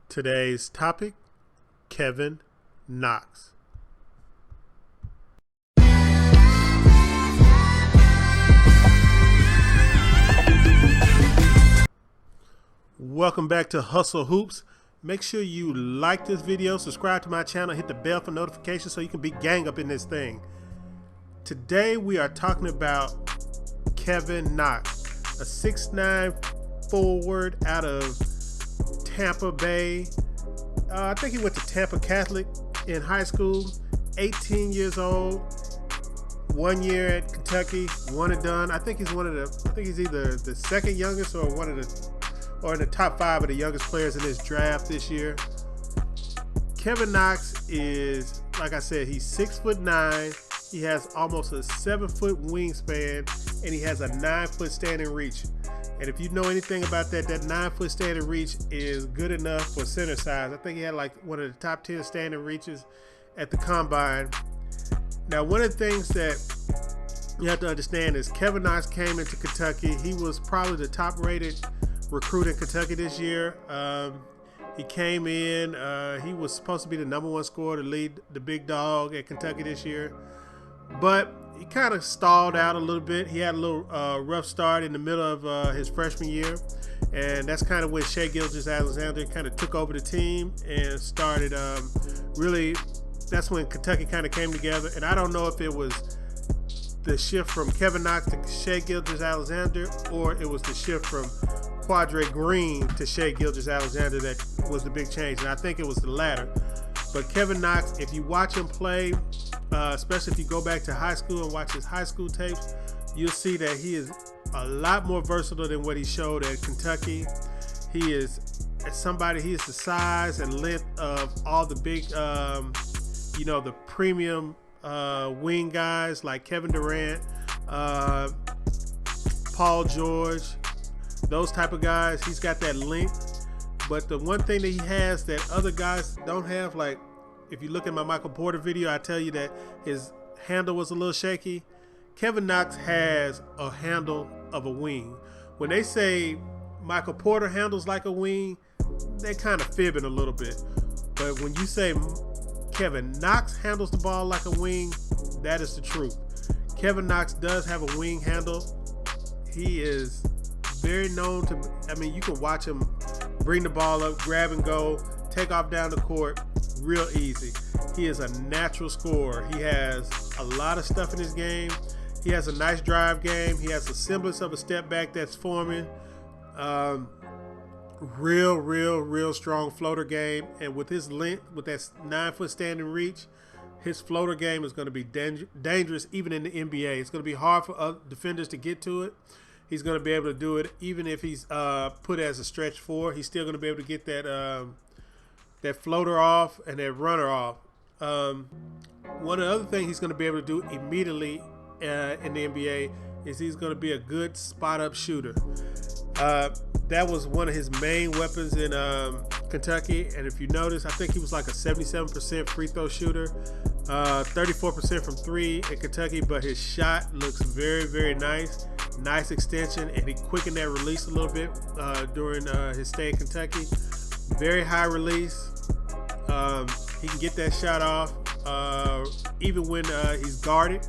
Today's topic, Kevin Knox. Welcome back to Hustle Hoops. Make sure you like this video, subscribe to my channel, hit the bell for notifications so you can be gang up in this thing. Today we are talking about Kevin Knox, a 6'9" forward out of Tampa Bay. I think he went to Tampa Catholic in high school. 18 years old. 1 year at Kentucky. One and done. I think he's either the second youngest or in the top 5 of the youngest players in this draft this year. Kevin Knox is, like I said, he's 6'9". He has almost a 7-foot wingspan, and he has a 9-foot standing reach. And if you know anything about that 9-foot standing reach is good enough for center size. I think he had like one of the top 10 standing reaches at the combine. Now, one of the things that you have to understand is Kevin Knox came into Kentucky. He was probably the top-rated recruit in Kentucky this year. He came in. He was supposed to be the #1 scorer to lead the big dog at Kentucky this year, but he kind of stalled out a little bit. He had a little rough start in the middle of his freshman year, and that's kind of when Shai Gilgeous-Alexander kind of took over the team and started really. That's when Kentucky kind of came together, and I don't know if it was the shift from Kevin Knox to Shai Gilgeous-Alexander, or it was the shift from Quadre Green to Shai Gilgeous-Alexander that was the big change, and I think it was the latter. But Kevin Knox, if you watch him play, especially if you go back to high school and watch his high school tapes, you'll see that he is a lot more versatile than what he showed at Kentucky. He is the size and length of all the big, the premium wing guys like Kevin Durant, Paul George, those type of guys. He's got that length. But the one thing that he has that other guys don't have, like if you look at my Michael Porter video, I tell you that his handle was a little shaky. Kevin Knox has a handle of a wing. When they say Michael Porter handles like a wing, they're kind of fibbing a little bit. But when you say Kevin Knox handles the ball like a wing, that is the truth. Kevin Knox does have a wing handle. He is very known to, you can watch him bring the ball up, grab and go, take off down the court real easy. He is a natural scorer. He has a lot of stuff in his game. He has a nice drive game. He has a semblance of a step back that's forming. Real strong floater game. And with his length, with that 9-foot standing reach, his floater game is going to be dangerous even in the NBA. It's going to be hard for other defenders to get to it. He's going to be able to do it even if he's put as a stretch 4. He's still going to be able to get that floater off and that runner off. One of the other things he's going to be able to do immediately in the NBA is he's going to be a good spot-up shooter. That was one of his main weapons in Kentucky, and if you notice, I think he was like a 77% free throw shooter, 34% from 3 in Kentucky, but his shot looks very nice. Nice extension, and he quickened that release a little bit during his stay in Kentucky. Very high release. He can get that shot off even when he's guarded.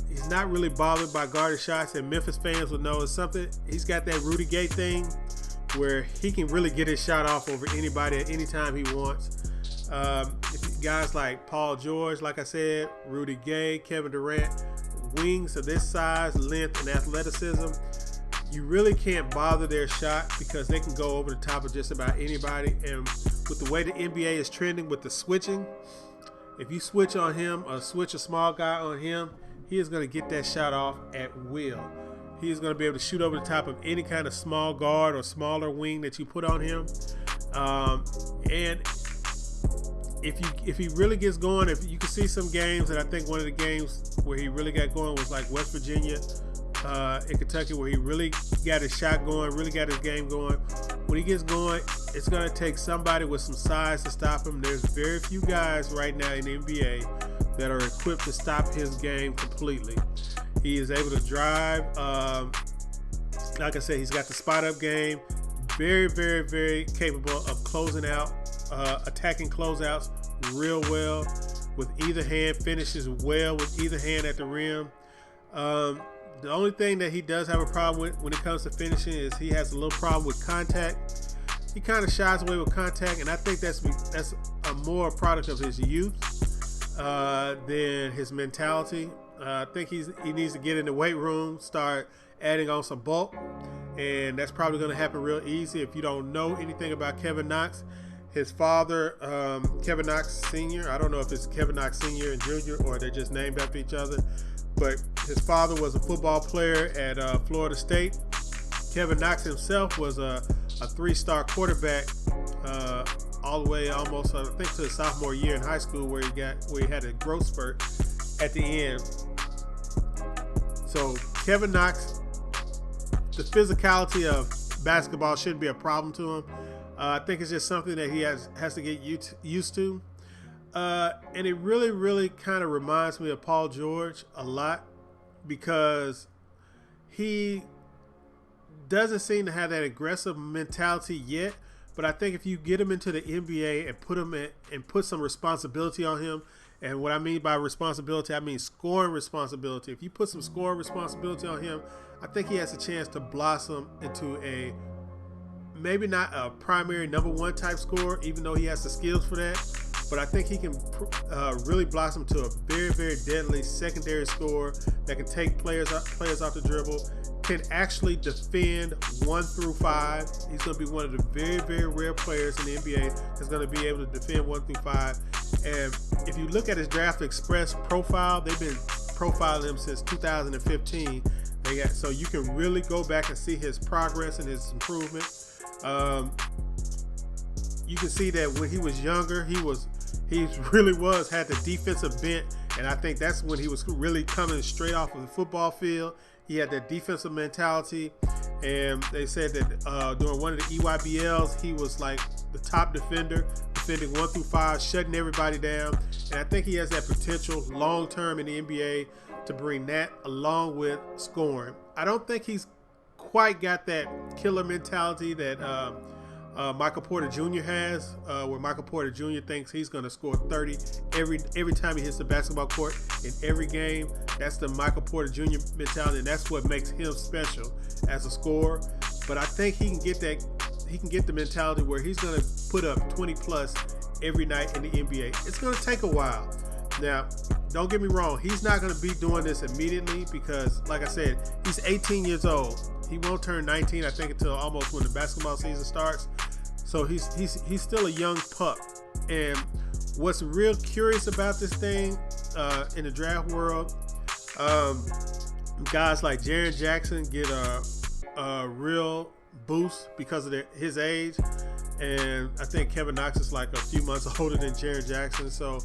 He's not really bothered by guarded shots, and Memphis fans will know it's something. He's got that Rudy Gay thing where he can really get his shot off over anybody at any time he wants. Guys like Paul George, like I said, Rudy Gay, Kevin Durant, wings of this size, length, and athleticism, you really can't bother their shot because they can go over the top of just about anybody. And with the way the NBA is trending with the switching, if you switch on him or switch a small guy on him, he is going to get that shot off at will. He is going to be able to shoot over the top of any kind of small guard or smaller wing that you put on him. And if he really gets going, if you can see some games, and I think one of the games where he really got going was like West Virginia in Kentucky, where he really got his shot going, really got his game going. When he gets going, it's going to take somebody with some size to stop him. There's very few guys right now in the NBA that are equipped to stop his game completely. He is able to drive. Like I said, he's got the spot-up game. very, very, very capable of closing out, attacking closeouts real well with either hand, finishes well with either hand at the rim. The only thing that he does have a problem with when it comes to finishing is he has a little problem with contact. He kind of shies away with contact, and I think that's a more product of his youth than his mentality. I think he needs to get in the weight room, start adding on some bulk, and that's probably going to happen real easy. If you don't know anything about Kevin Knox, his father, Kevin Knox Sr., I don't know if it's Kevin Knox Sr. and Jr. or they're just named after each other, but his father was a football player at Florida State. Kevin Knox himself was a three-star quarterback all the way almost, I think, to his sophomore year in high school, where he had a growth spurt at the end. So Kevin Knox, the physicality of basketball shouldn't be a problem to him. I think it's just something that he has to get used to. And it really, really kind of reminds me of Paul George a lot, because he doesn't seem to have that aggressive mentality yet. But I think if you get him into the NBA and put some responsibility on him, and what I mean by responsibility, I mean scoring responsibility. If you put some scoring responsibility on him, I think he has a chance to blossom into a, maybe not a primary #1 type scorer, even though he has the skills for that. But I think he can really blossom to a very, very deadly secondary scorer that can take players off the dribble, can actually defend 1 through 5. He's going to be one of the very, very rare players in the NBA that's going to be able to defend 1 through 5. And if you look at his Draft Express profile, they've been profiling him since 2015. So you can really go back and see his progress and his improvement. You can see that when he was younger, he really had the defensive bent, and I think that's when he was really coming straight off of the football field. He had that defensive mentality, and they said that during one of the EYBLs, he was like the top defender, defending 1 through 5, shutting everybody down. And I think he has that potential long term in the NBA to bring that along with scoring. I don't think he's quite got that killer mentality that Michael Porter Jr. has, where Michael Porter Jr. thinks he's going to score 30 every time he hits the basketball court in every game. That's the Michael Porter Jr. mentality, and that's what makes him special as a scorer. But I think he can get the mentality where he's going to put up 20 plus every night in the NBA. It's going to take a while. Now, don't get me wrong, he's not going to be doing this immediately, because, like I said, he's 18 years old. He won't turn 19, I think, until almost when the basketball season starts. So he's still a young pup. And what's real curious about this thing in the draft world, guys like Jaren Jackson get a real boost because of his age. And I think Kevin Knox is like a few months older than Jaren Jackson. So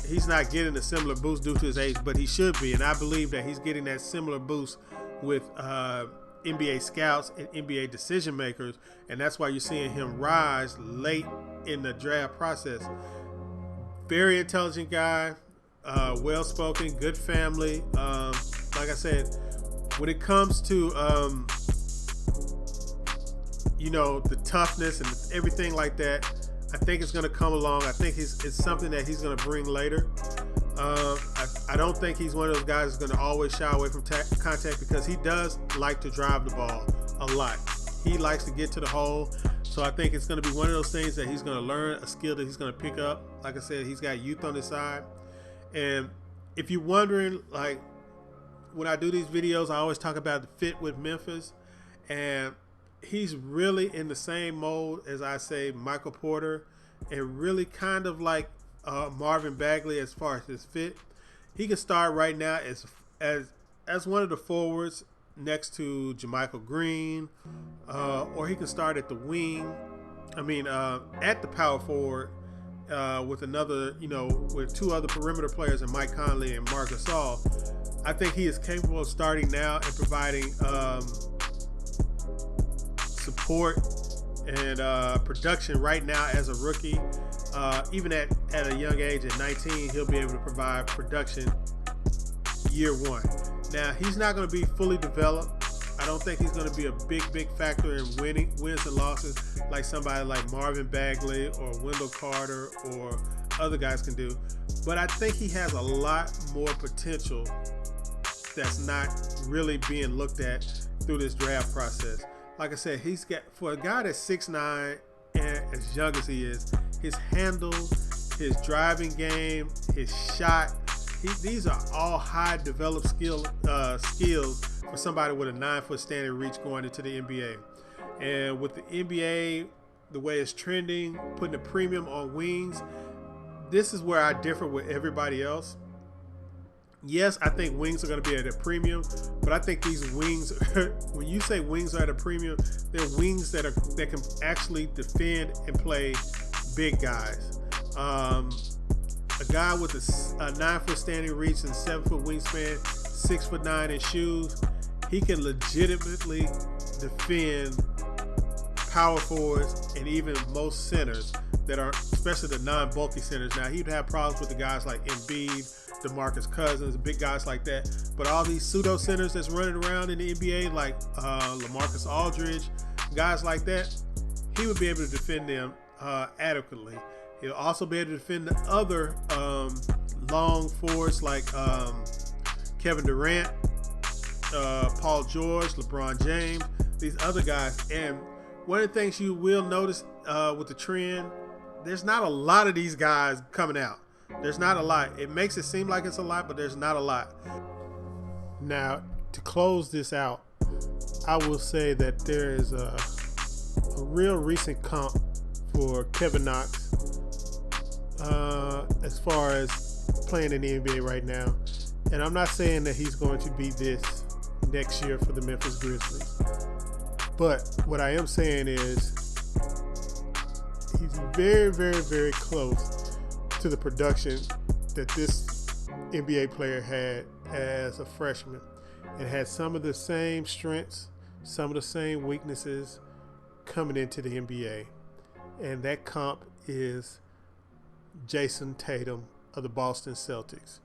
he's not getting a similar boost due to his age, but he should be. And I believe that he's getting that similar boost with NBA scouts and NBA decision makers, and that's why you're seeing him rise late in the draft process. Very intelligent guy, well-spoken, good family. Like I said, when it comes to the toughness and everything like that, I think it's going to come along. I think it's something that he's going to bring later. I don't think he's one of those guys that's going to always shy away from contact, because he does like to drive the ball a lot. He likes to get to the hole. So I think it's going to be one of those things that he's going to learn, a skill that he's going to pick up. Like I said, he's got youth on his side. And if you're wondering, like, when I do these videos, I always talk about the fit with Memphis. And he's really in the same mold as, I say, Michael Porter, and really kind of like Marvin Bagley as far as his fit. He can start right now as one of the forwards next to JaMychal Green, or he can start at the wing. At the power forward with another, with 2 other perimeter players, and Mike Conley and Marc Gasol. I think he is capable of starting now and providing support and production right now as a rookie. Even at a young age, at 19, he'll be able to provide production year 1. Now, he's not going to be fully developed I don't think he's going to be a big factor in wins and losses like somebody like Marvin Bagley or Wendell Carter or other guys can do. But I think he has a lot more potential that's not really being looked at through this draft process. Like I said, he's got, for a guy that's 6'9" and as young as he is, his handle, his driving game, his shot, these are all high developed skills for somebody with a 9-foot standing reach going into the NBA. And with the NBA, the way it's trending, putting a premium on wings, this is where I differ with everybody else. Yes, I think wings are going to be at a premium, but I think these wings, when you say wings are at a premium, they're wings that can actually defend and play big guys. A guy with a 9-foot standing reach and 7-foot wingspan, 6'9" in shoes, he can legitimately defend power forwards and even most centers that are, especially the non-bulky centers. Now, he'd have problems with the guys like Embiid, DeMarcus Cousins, big guys like that. But all these pseudo centers that's running around in the NBA, like LaMarcus Aldridge, guys like that, he would be able to defend them adequately. He'll also be able to defend the other long forwards like Kevin Durant, Paul George, LeBron James, these other guys. And one of the things you will notice with the trend, there's not a lot of these guys coming out. There's not a lot. It makes it seem like it's a lot, but there's not a lot. Now, to close this out, I will say that there is a real recent comp for Kevin Knox as far as playing in the NBA right now. And I'm not saying that he's going to be this next year for the Memphis Grizzlies. But what I am saying is he's very close to the production that this NBA player had as a freshman. It had some of the same strengths, some of the same weaknesses coming into the NBA. And that comp is Jayson Tatum of the Boston Celtics.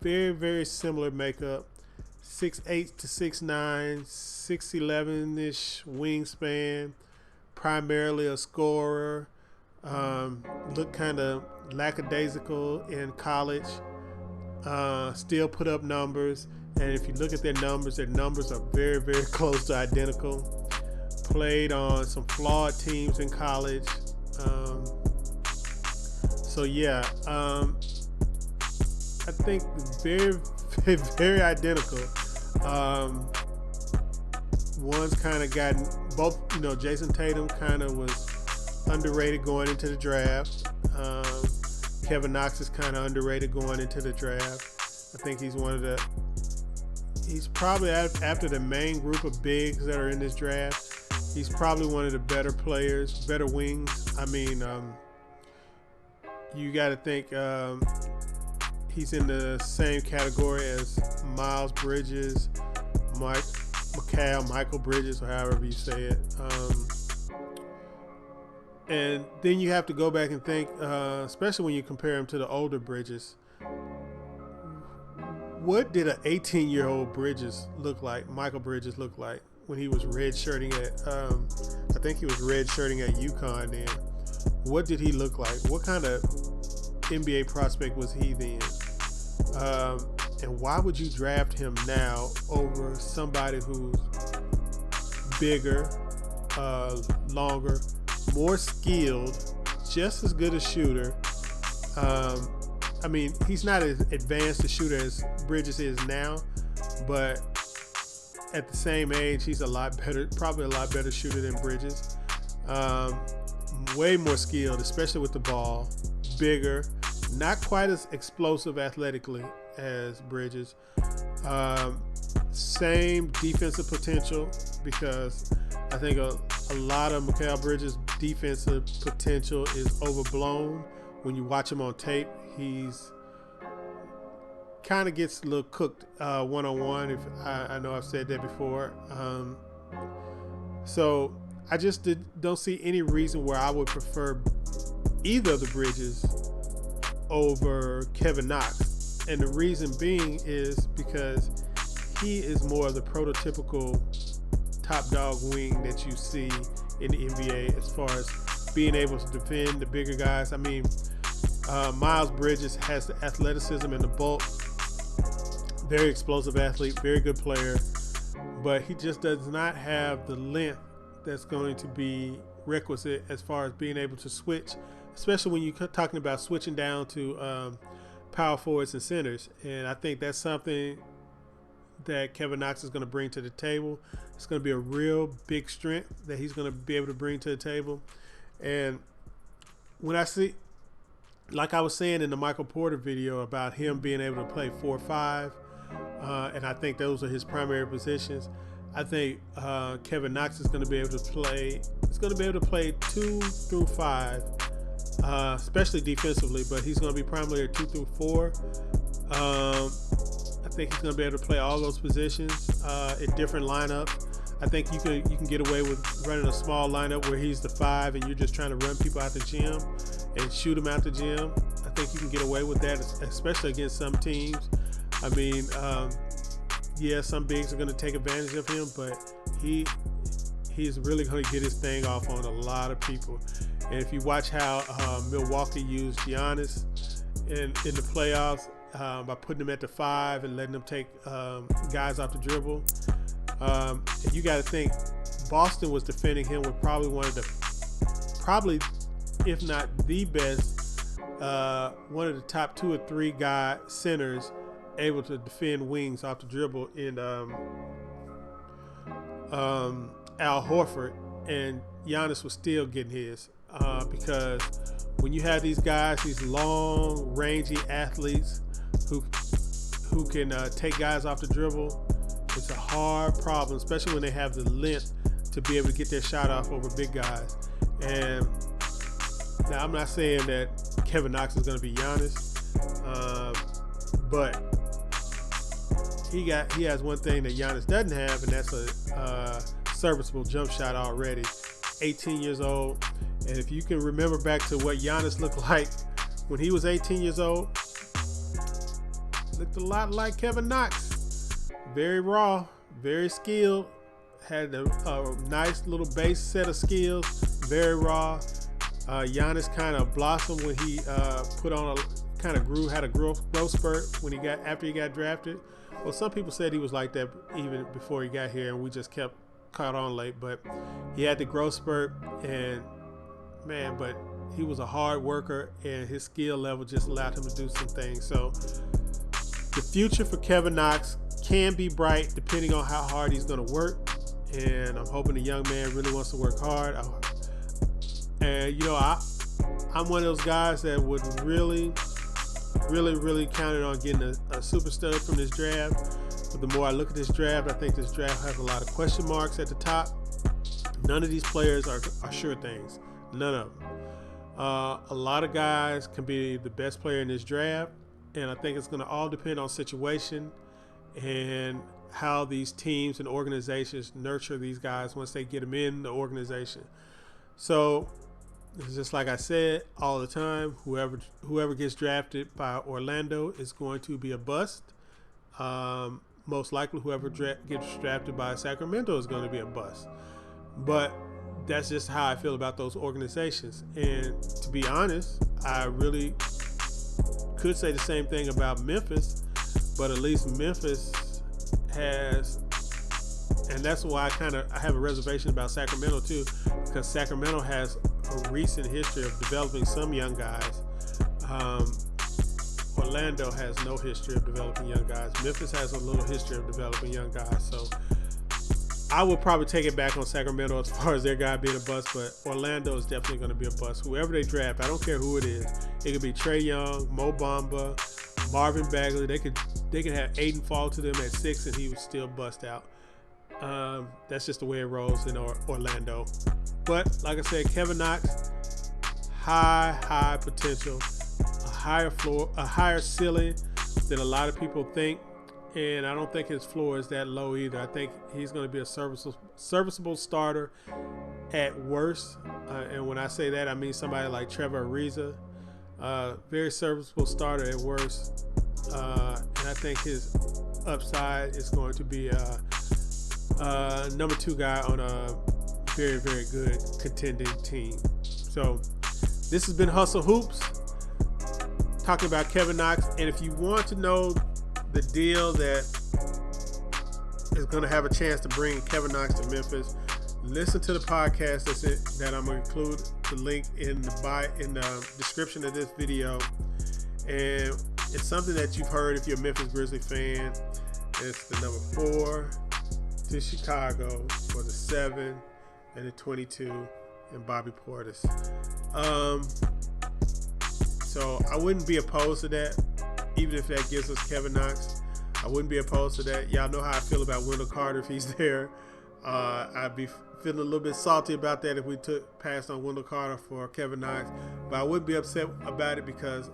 Very similar makeup. 6'8" to 6'9", 6'11"-ish wingspan, primarily a scorer. Looked kind of lackadaisical in college. Still put up numbers, and if you look at their numbers are very close to identical. Played on some flawed teams in college. So yeah, I think very identical. One's kind of gotten both. Jayson Tatum kind of was underrated going into the draft. Kevin Knox is kind of underrated going into the draft. I think he's he's probably after the main group of bigs that are in this draft, he's probably one of the better players, better wings. I mean, you got to think he's in the same category as Miles Bridges, Michael Bridges, or however you say it. And then you have to go back and think, especially when you compare him to the older Bridges, what did an 18-year-old Bridges look like, Michael Bridges look like, when he was redshirting at, I think he was redshirting at UConn then. What did he look like? What kind of NBA prospect was he then? And why would you draft him now over somebody who's bigger, longer, more skilled, just as good a shooter? I mean, he's not as advanced a shooter as Bridges is now, but at the same age, he's a lot better, probably a lot better shooter than Bridges. Way more skilled, especially with the ball, bigger, not quite as explosive athletically as Bridges. Same defensive potential, because I think a lot of Mikal Bridges' defensive potential is overblown. When you watch him on tape, he's kind of gets a little cooked one-on-one. If I know I've said that before. So I just don't see any reason where I would prefer either of the Bridges over Kevin Knox. And the reason being is because he is more of the prototypical top dog wing that you see in the NBA as far as being able to defend the bigger guys. I mean, Miles Bridges has the athleticism and the bulk. Very explosive athlete, very good player, but he just does not have the length that's going to be requisite as far as being able to switch, especially when you're talking about switching down to power forwards and centers. And I think that's something that Kevin Knox is going to bring to the table. It's going to be a real big strength that he's going to be able to bring to the table. And when I see, like I was saying in the Michael Porter video about him being able to play 4-5, and I think those are his primary positions. I think Kevin Knox is going to be able to play. He's going to be able to play 2 through 5, especially defensively. But he's going to be primarily 2 through 4. I think he's going to be able to play all those positions in different lineups. I think you can get away with running a small lineup where he's the 5 and you're just trying to run people out the gym and shoot them out the gym. I think you can get away with that, especially against some teams. I mean, yeah, some bigs are going to take advantage of him, but he's really going to get his thing off on a lot of people. And if you watch how Milwaukee used Giannis in the playoffs by putting him at the 5 and letting him take guys off the dribble, and you got to think Boston was defending him with probably if not the best, one of the top 2 or 3 guy centers able to defend wings off the dribble in Al Horford, and Giannis was still getting his because when you have these guys, these long, rangy athletes who can take guys off the dribble, it's a hard problem, especially when they have the length to be able to get their shot off over big guys. And now I'm not saying that Kevin Knox is going to be Giannis, but he has one thing that Giannis doesn't have, and that's a serviceable jump shot already. 18 years old, and if you can remember back to what Giannis looked like when he was 18 years old, looked a lot like Kevin Knox. Very raw, very skilled, had a nice little base set of skills, very raw. Giannis kind of blossomed when he put on had a growth spurt after he got drafted. Well, some people said he was like that even before he got here, and we just kept caught on late. But he had the growth spurt, and man, but he was a hard worker, and his skill level just allowed him to do some things. So the future for Kevin Knox can be bright depending on how hard he's going to work, and I'm hoping the young man really wants to work hard. And I'm one of those guys that would really counted on getting a super stud from this draft. But the more I look at this draft, I think this draft has a lot of question marks at the top. None of these players are sure things. None of them. A lot of guys can be the best player in this draft, and I think it's going to all depend on situation and how these teams and organizations nurture these guys once they get them in the organization. So it's just like I said all the time, whoever gets drafted by Orlando is going to be a bust. Most likely whoever gets drafted by Sacramento is going to be a bust. But that's just how I feel about those organizations. And to be honest, I really could say the same thing about Memphis, but at least Memphis has, and that's why I have a reservation about Sacramento too, because Sacramento has a recent history of developing some young guys. Orlando has no history of developing young guys. Memphis has a little history of developing young guys. So I would probably take it back on Sacramento as far as their guy being a bust, but Orlando is definitely going to be a bust. Whoever they draft, I don't care who it is. It could be Trae Young, Mo Bamba, Marvin Bagley. They could have Aiden fall to them at 6 and he would still bust out. That's just the way it rolls in Orlando. But like I said, Kevin Knox, high potential, a higher floor, a higher ceiling than a lot of people think. And I don't think his floor is that low either. I think he's going to be a serviceable starter at worst. And when I say that, I mean somebody like Trevor Ariza. Very serviceable starter at worst. And and I think his upside is going to be number 2 guy on a very, very good contending team. So this has been Hustle Hoops, talking about Kevin Knox. And if you want to know the deal that is going to have a chance to bring Kevin Knox to Memphis, listen to the podcast that I'm going to include the link in the description of this video. And it's something that you've heard if you're a Memphis Grizzlies fan. It's the number 4 to Chicago for the 7 and the 22 and Bobby Portis. So I wouldn't be opposed to that, even if that gives us Kevin Knox. I wouldn't be opposed to that. Y'all know how I feel about Wendell Carter if he's there. I'd be feeling a little bit salty about that if we passed on Wendell Carter for Kevin Knox. But I wouldn't be upset about it because,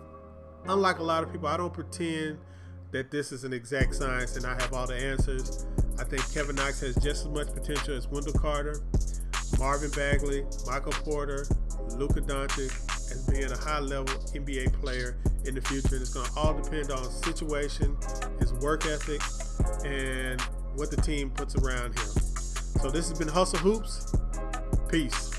unlike a lot of people, I don't pretend that this is an exact science and I have all the answers. I think Kevin Knox has just as much potential as Wendell Carter, Marvin Bagley, Michael Porter, Luka Doncic as being a high-level NBA player in the future. And it's going to all depend on situation, his work ethic, and what the team puts around him. So this has been Hustle Hoops. Peace.